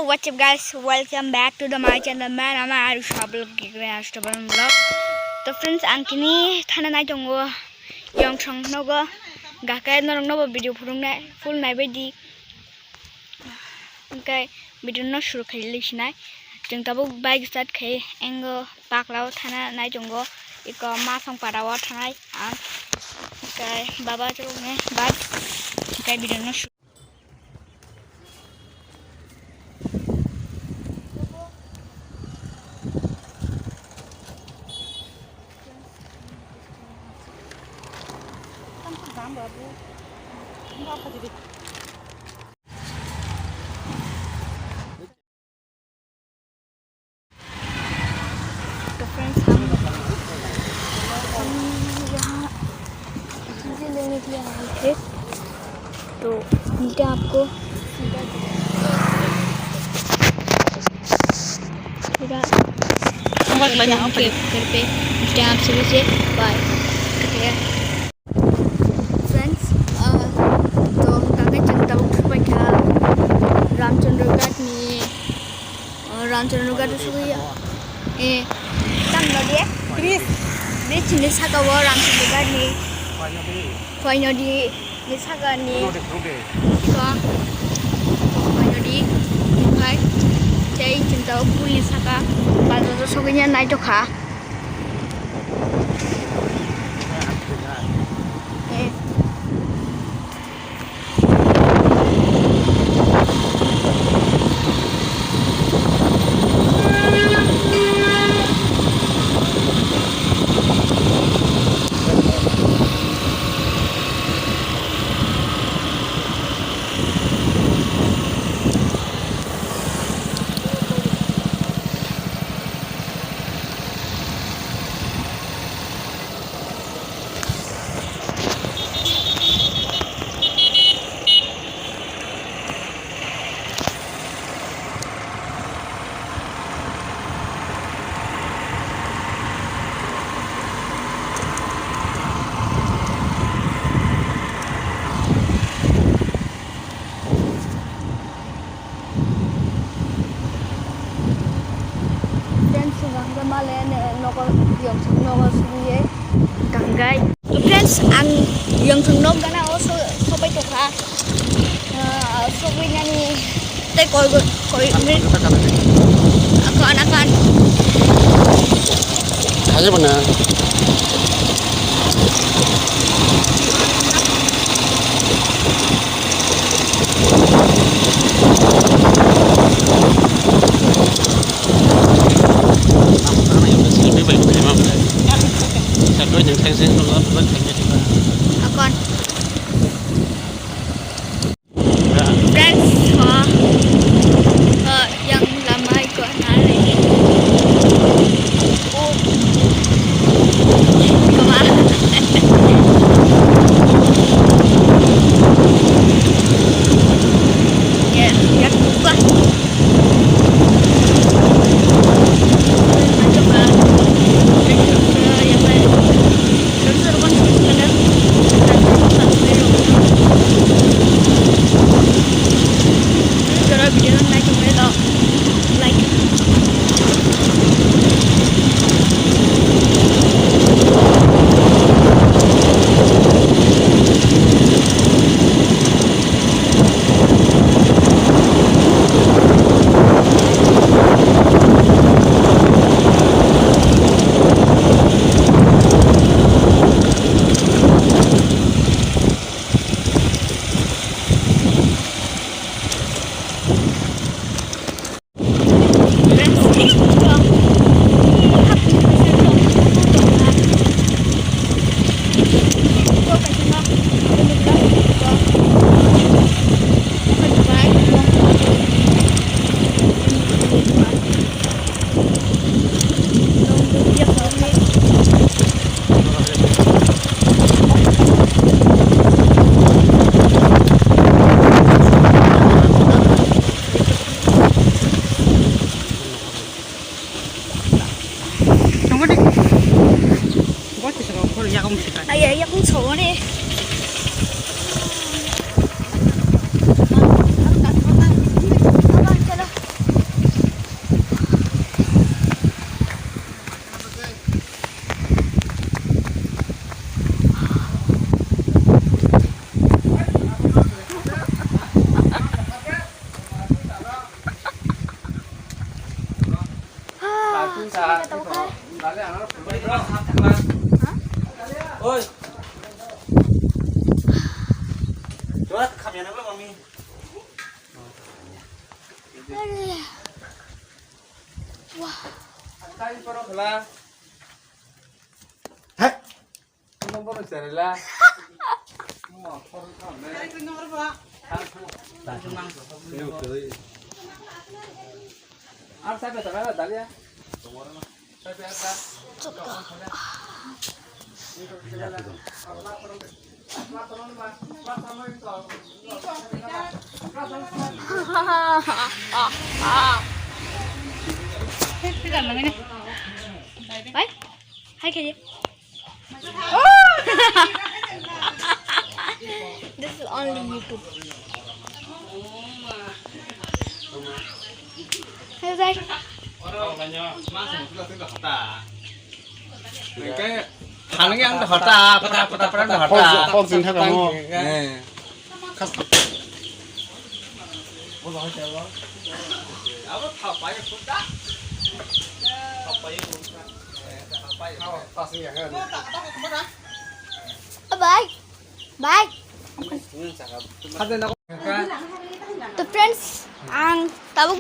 what's up guys? Welcome back to the my channel. Man, I'm Arush vlog. So friends, angkini thana nai tongo yang chong nogo gakai norong nobo video full nai bedi. Okay, video no shuru khali sinai. Jeng tabu bike start khai engo paklaw thana nai tongo iko masang parawa thanai. Okay, baba chong bye. Okay, video no shuru. Babu, apa jadi? तो friends हम यहाँ चीज़ें लेने के लिए आए थे, तो मिलते हैं आपको यहाँ पे घर पे मिलते हैं आप सभी से बाय। रामचंद्रगढ़ सुगैया तंग dia Chris sini saka wa रामचंद्रगढ़ ni फाइनो di saka ni ka फाइनो di kai cai cinta pulis saka bazo sugainya nai to kha तो फ्रेंड्स आं yang thungnom kana also sobai to kha sobai nani tai koi akan aja mana Akon. Friends, yang lama ikut narik. Oh. nó có mami. Tay para pala. Hết. Không có được xài là. Mà không có này. Cái cái nó đó. Tại sao mang nhiều tới. Ăn sai về tao là đá đi. Sai về ăn. Cái gần là cái này. Đấy. Hai cái gì? This is only YouTube. Hey đây. Cái hắn cái ăn hot ta, pata hot ta. Không xin thay bằng ngô. Ủa rồi chờ đó. Áo nó thọc phải cái phút đó. Thọc phải cái phút đó. Thọc phải. Ta xinอย่างนั้น Bye. Bye. Hạt nó The friends ang tabuk.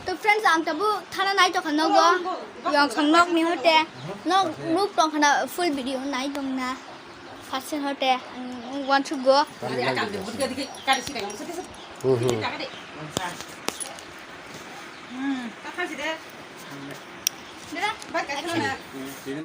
The friends ang tabuk thana nai to khano go. Yang khangnok ni hote. No look tong khana full video nai tong na. Fasten hote. Want to go. Cái gì đấy? Dada. Bắt cái này nè.